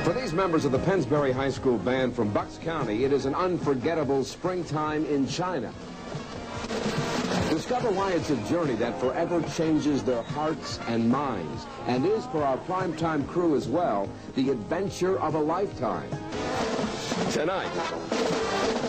For these members of the Pennsbury High School Band from Bucks County, it is an unforgettable springtime in China. Discover why it's a journey that forever changes their hearts and minds, and is, for our primetime crew as well, the adventure of a lifetime. Tonight,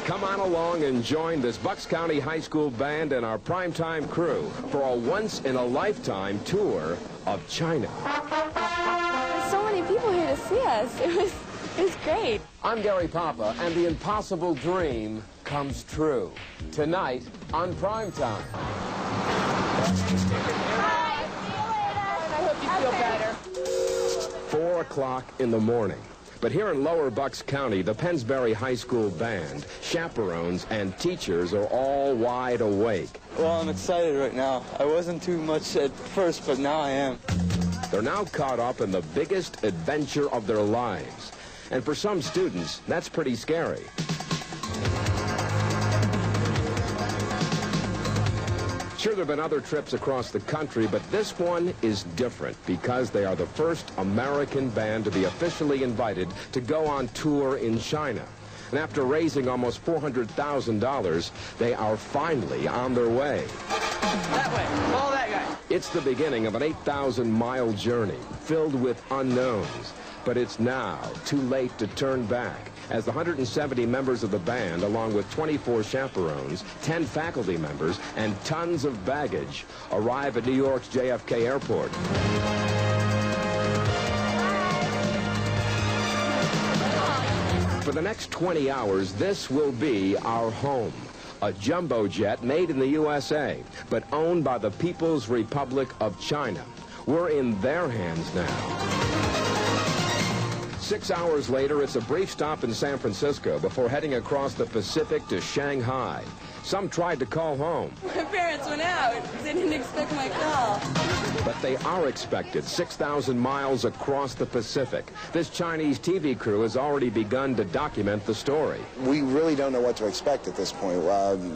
come on along and join this Bucks County High School Band and our primetime crew for a once-in-a-lifetime tour of China. There's so many people here to see us. It was great. I'm Gary Papa, and the impossible dream comes true. Tonight on Primetime. Hi, see you later. I hope you feel better. 4 o'clock in the morning. But here in Lower Bucks County, the Pennsbury High School Band, chaperones, and teachers are all wide awake. Well, I'm excited right now. I wasn't too much at first, but now I am. They're now caught up in the biggest adventure of their lives. And for some students, that's pretty scary. Sure, there have been other trips across the country, but this one is different because they are the first American band to be officially invited to go on tour in China. And after raising almost $400,000, they are finally on their way. That way. Follow that guy. It's the beginning of an 8,000-mile journey filled with unknowns. But it's now too late to turn back, as the 170 members of the band, along with 24 chaperones, 10 faculty members, and tons of baggage, arrive at New York's JFK Airport. For the next 20 hours, this will be our home. A jumbo jet made in the USA, but owned by the People's Republic of China. We're in their hands now. 6 hours later, it's a brief stop in San Francisco before heading across the Pacific to Shanghai. Some tried to call home. My parents went out. They didn't expect my call. But they are expected 6,000 miles across the Pacific. This Chinese TV crew has already begun to document the story. We really don't know what to expect at this point.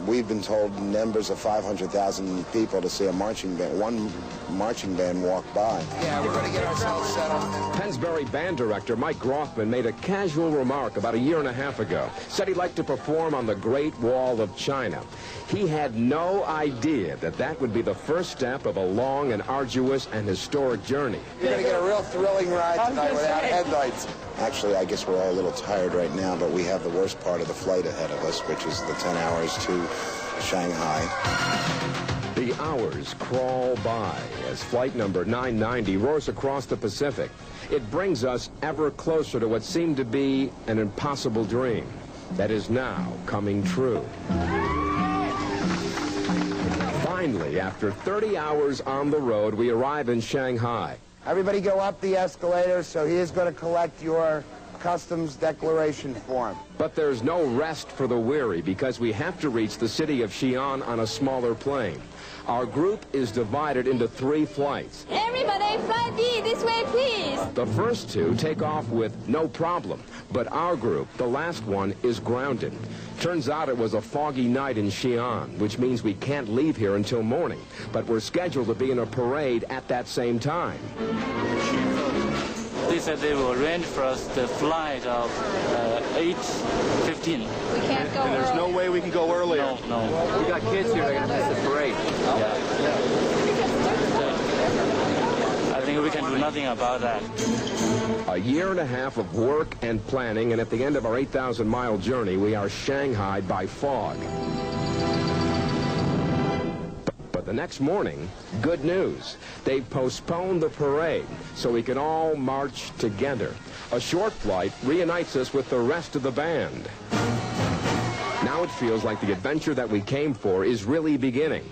We've been told numbers of 500,000 people to see a marching band, one marching band walk by. Yeah, we're going to get ourselves settled. Pennsbury band director Mike Grothman made a casual remark about a year and a half ago. Said he'd like to perform on the Great Wall of China. He had no idea that that would be the first step of a long and arduous and historic journey. You're going to get a real thrilling ride tonight without headlights. Actually, I guess we're all a little tired right now, but we have the worst part of the flight ahead of us, which is the 10 hours to Shanghai. The hours crawl by as flight number 990 roars across the Pacific. It brings us ever closer to what seemed to be an impossible dream that is now coming true. Finally, after 30 hours on the road, we arrive in Shanghai. Everybody go up the escalator, so he is going to collect your customs declaration form. But there's no rest for the weary because we have to reach the city of Xi'an on a smaller plane. Our group is divided into 3 flights. Everybody, fly B, this way, please. The first 2 take off with no problem, but our group, the last one, is grounded. Turns out it was a foggy night in Xi'an, which means we can't leave here until morning, but we're scheduled to be in a parade at that same time. They said they will arrange for us the flight of 8:15. We can't go And there's no way we can go earlier. No. We got kids here that are going to miss the parade. I think we can do nothing about that. A year and a half of work and planning, and at the end of our 8,000-mile journey, we are shanghaied by fog. But the next morning, good news. They've postponed the parade so we can all march together. A short flight reunites us with the rest of the band. Now it feels like the adventure that we came for is really beginning.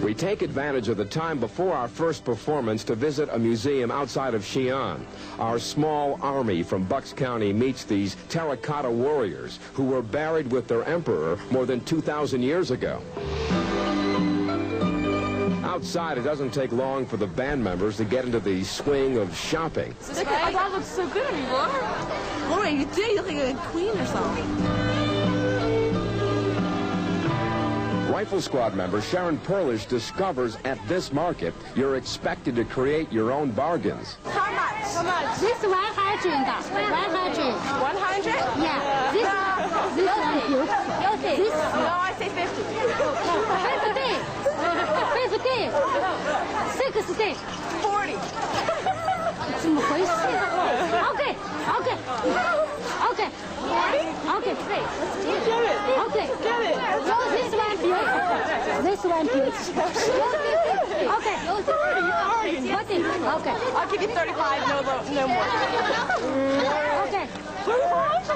We take advantage of the time before our first performance to visit a museum outside of Xi'an. Our small army from Bucks County meets these terracotta warriors who were buried with their emperor more than 2,000 years ago. Outside, it doesn't take long for the band members to get into the swing of shopping. Look, I thought it looked so good on you, Laura. Laura, you do. You look like a queen or something. Rifle Squad member Sharon Perlish discovers at this market you're expected to create your own bargains. How much? How much? This 100. 100. 100? Yeah. This one. This. No, I say 50. 50. 60. 40. 怎么回事 ？Okay. Okay. 40? Okay. Hey, let's do it. Give it. Okay. Give it. No, this one beautiful. This one beautiful. Okay. What is? Okay. I'll give you 35, no more. Okay. 35?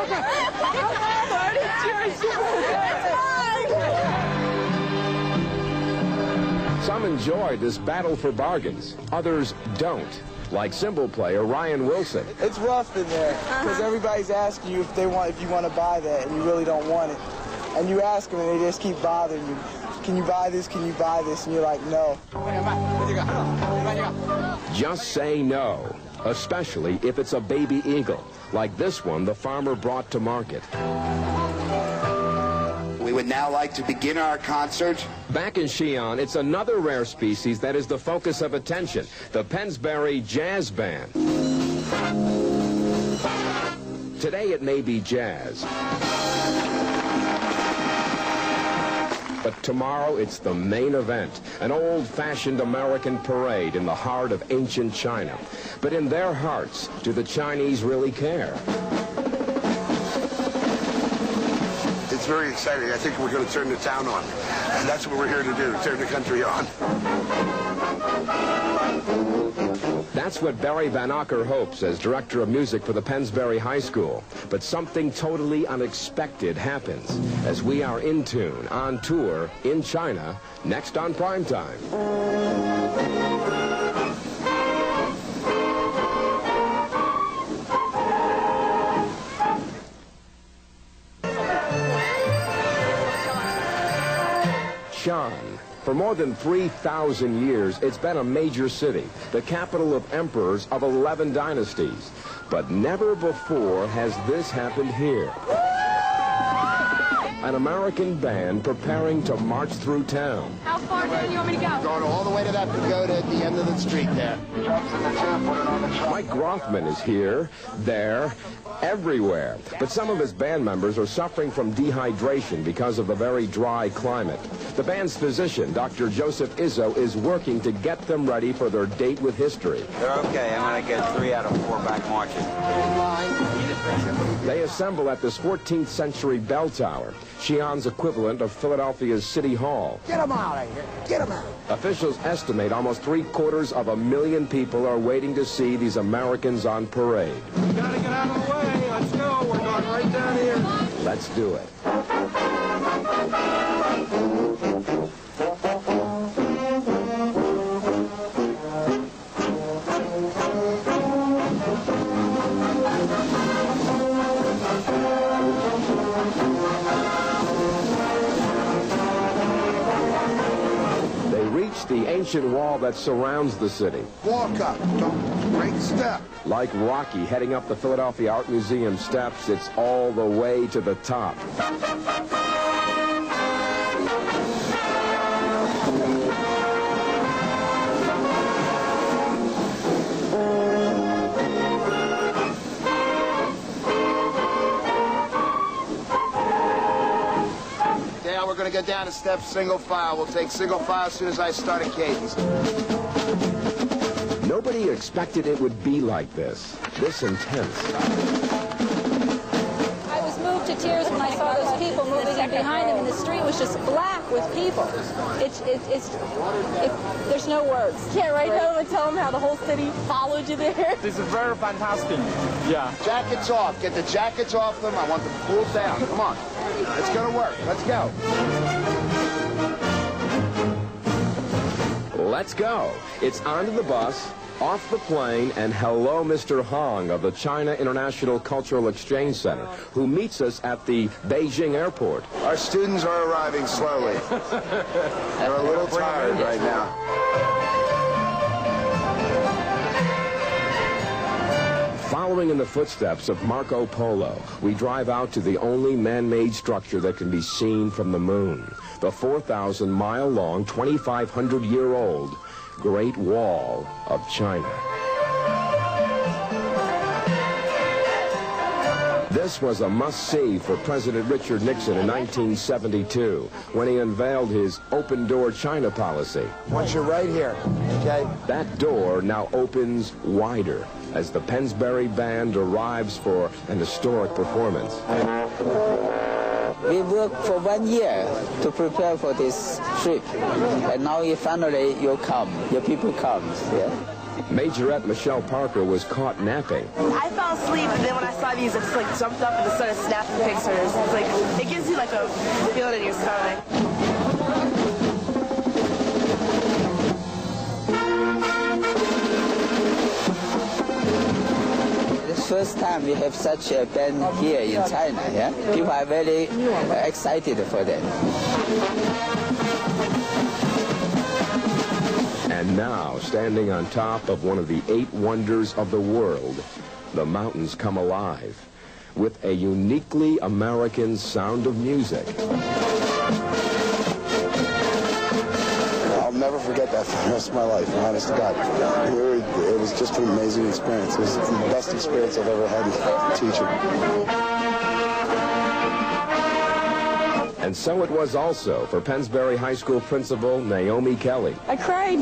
Okay. Marty, it's yours. Some enjoy this battle for bargains. Others don't. Like cymbal player Ryan Wilson. It's rough in there because everybody's asking you if you want to buy that, and you really don't want it. And you ask them, and they just keep bothering you. Can you buy this? Can you buy this? And you're like, no. Just say no, especially if it's a baby eagle, like this one the farmer brought to market. We would now like to begin our concert. Back in Xi'an, it's another rare species that is the focus of attention, the Pennsbury Jazz Band. Today it may be jazz, but tomorrow it's the main event, an old-fashioned American parade in the heart of ancient China. But in their hearts, do the Chinese really care? It's very exciting. I think we're going to turn the town on. And that's what we're here to do, turn the country on. That's what Barry Van Acker hopes as director of music for the Pennsbury High School. But something totally unexpected happens as we are in tune, on tour, in China, next on Primetime. Xi'an. For more than 3,000 years, it's been a major city, the capital of emperors of 11 dynasties. But never before has this happened here. An American band preparing to march through town. How far down do you want me to go? Going all the way to that pagoda at the end of the street there. Mike Grothman is here, there, everywhere. But some of his band members are suffering from dehydration because of the very dry climate. The band's physician, Dr. Joseph Izzo, is working to get them ready for their date with history. They're okay. I'm going to get 3 out of 4 back marches. They assemble at this 14th century bell tower, Xi'an's equivalent of Philadelphia's City Hall. Get them out of here. Get them out. Officials estimate almost 3/4 people are waiting to see these Americans on parade. We gotta get out of the way. Let's go. We're going right down here. Let's do it. The ancient wall that surrounds the city. Walk up. Don't break step. Like Rocky heading up the Philadelphia Art Museum steps, it's all the way to the top. We're going to get down the steps single file. We'll take single file as soon as I start a cadence. Nobody expected it would be like this intense. I was moved to tears when I saw those people moving in behind them, and the street was just black with people. There's no words. Can't write home and tell them how the whole city followed you there. This is very fantastic. Yeah. Jackets off. Get the jackets off them. I want them cooled down. Come on. It's going to work. Let's go. Let's go. It's onto the bus, Off the plane, and hello, Mr. Hong of the China International Cultural Exchange Center, who meets us at the Beijing airport. Our students are arriving slowly. They're a little tired right now. Following in the footsteps of Marco Polo, we drive out to the only man-made structure that can be seen from the moon, the 4,000-mile-long, 2,500-year-old Great Wall of China. This was a must-see for President Richard Nixon in 1972 when he unveiled his open-door China policy. Once you're right here, okay? That door now opens wider as the Pennsbury Band arrives for an historic performance. We worked for 1 year to prepare for this trip, and now finally you come, your people come. Yeah. Majorette Michelle Parker was caught napping. I fell asleep, and then when I saw these, I just like jumped up and started snapping pictures. It's like, it gives you like a feeling in your stomach. First time we have such a band here in China, yeah? People are very excited for that. And now, standing on top of one of the 8 wonders of the world, the mountains come alive with a uniquely American sound of music. I'll never forget that for the rest of my life, honest to God. It was just an amazing experience. It was the best experience I've ever had teaching. And so it was also for Pennsbury High School principal Naomi Kelly. I cried.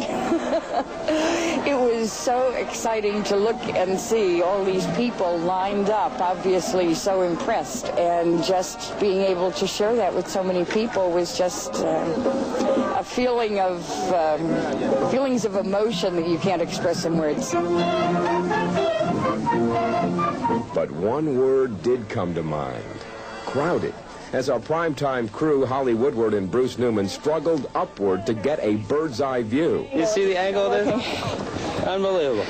It was so exciting to look and see all these people lined up, obviously so impressed, and just being able to share that with so many people was just a feeling of feelings of emotion that you can't express in words. But one word did come to mind: crowded. As our primetime crew, Holly Woodward and Bruce Newman, struggled upward to get a bird's-eye view. You see the angle of this? Unbelievable.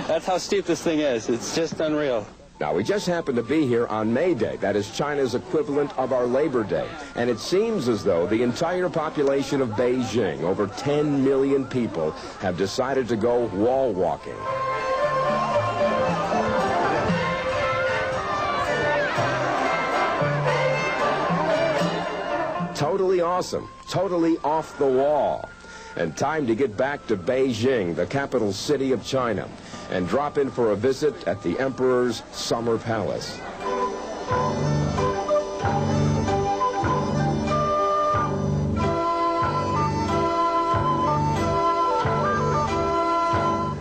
That's how steep this thing is. It's just unreal. Now, we just happened to be here on May Day. That is China's equivalent of our Labor Day. And it seems as though the entire population of Beijing, over 10 million people, have decided to go wall walking. Totally awesome, totally off the wall. And time to get back to Beijing, the capital city of China, and drop in for a visit at the Emperor's Summer Palace.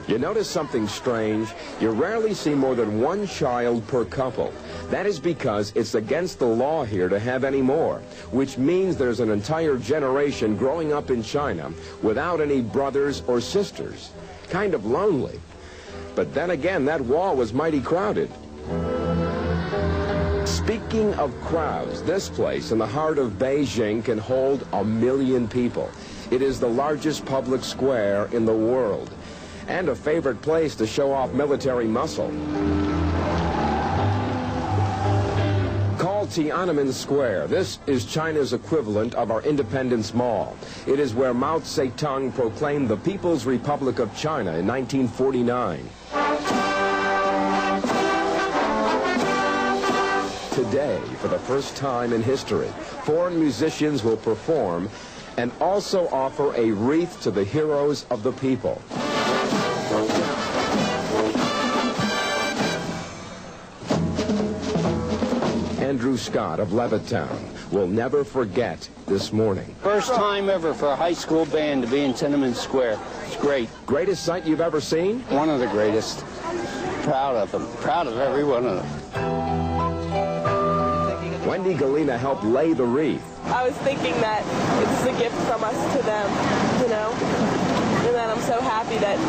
You notice something strange? You rarely see more than one child per couple. That is because it's against the law here to have any more, which means there's an entire generation growing up in China without any brothers or sisters. Kind of lonely. But then again, that wall was mighty crowded. Speaking of crowds, this place in the heart of Beijing can hold 1 million people. It is the largest public square in the world, and a favorite place to show off military muscle. Called Tiananmen Square, this is China's equivalent of our Independence Mall. It is where Mao Zedong proclaimed the People's Republic of China in 1949. Today, for the first time in history, foreign musicians will perform and also offer a wreath to the heroes of the people. Andrew Scott of Levittown will never forget this morning. First time ever for a high school band to be in Tiananmen Square. It's great. Greatest sight you've ever seen? One of the greatest. Proud of them. Proud of every one of them. Wendy Galena helped lay the wreath. I was thinking that it's a gift from us to them, you know, and that I'm so happy that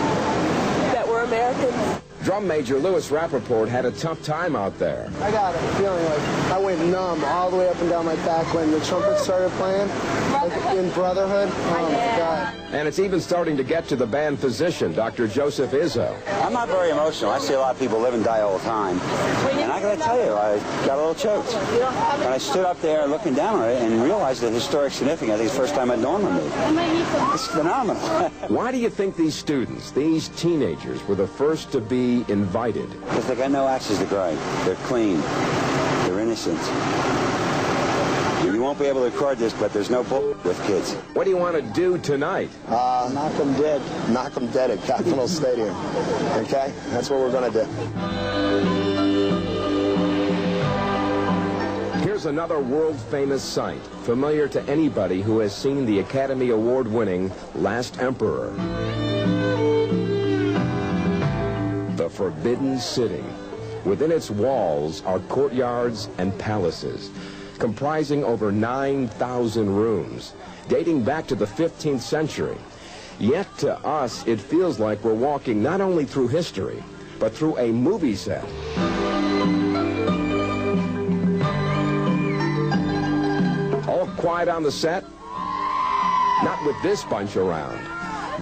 we're Americans. Drum major Louis Rappaport had a tough time out there. I got a feeling like I went numb all the way up and down my back when the trumpet started playing, like in Brotherhood. Oh my God. And And it's even starting to get to the band physician, Dr. Joseph Izzo. I'm not very emotional. I see a lot of people live and die all the time. And I got to tell you, I got a little choked. When I stood up there looking down on it and realized the historic significance, I think it's the first time it dawned on me. It's phenomenal. Why do you think these students, these teenagers, were the first to be invited? Because they got no axes to grind. They're clean. They're innocent. You won't be able to record this, but there's no bull with kids. What do you want to do tonight? Knock them dead. Knock them dead at Capitol Stadium. Okay? That's what we're going to do. Here's another world-famous sight, familiar to anybody who has seen the Academy Award-winning Last Emperor. The Forbidden City. Within its walls are courtyards and palaces, comprising over 9,000 rooms, dating back to the 15th century. Yet to us, it feels like we're walking not only through history, but through a movie set. All quiet on the set? Not with this bunch around.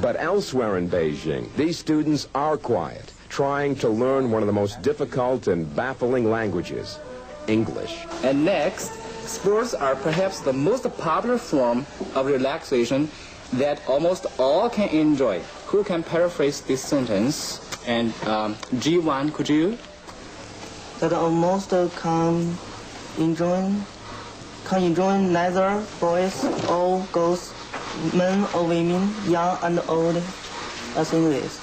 But elsewhere in Beijing, these students are quiet, trying to learn one of the most difficult and baffling languages, English. And next, sports are perhaps the most popular form of relaxation that almost all can enjoy. Who can paraphrase this sentence? And G1, could you? That almost can enjoy neither boys or girls, men or women, young and old, as English.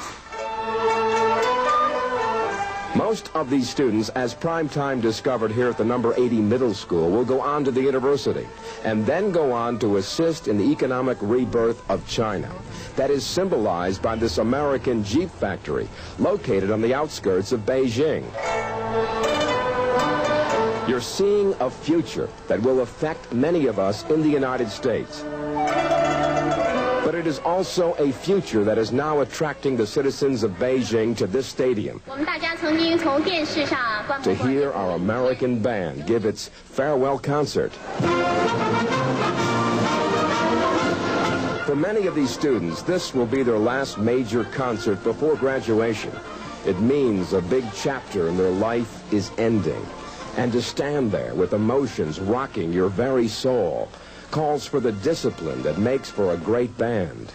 Most of these students, as Primetime discovered here at the number 80 middle school, will go on to the university and then go on to assist in the economic rebirth of China. That is symbolized by this American Jeep factory located on the outskirts of Beijing. You're seeing a future that will affect many of us in the United States. But it is also a future that is now attracting the citizens of Beijing to this stadium to hear our American band give its farewell concert. For many of these students, this will be their last major concert before graduation. It means a big chapter in their life is ending. And to stand there with emotions rocking your very soul calls for the discipline that makes for a great band.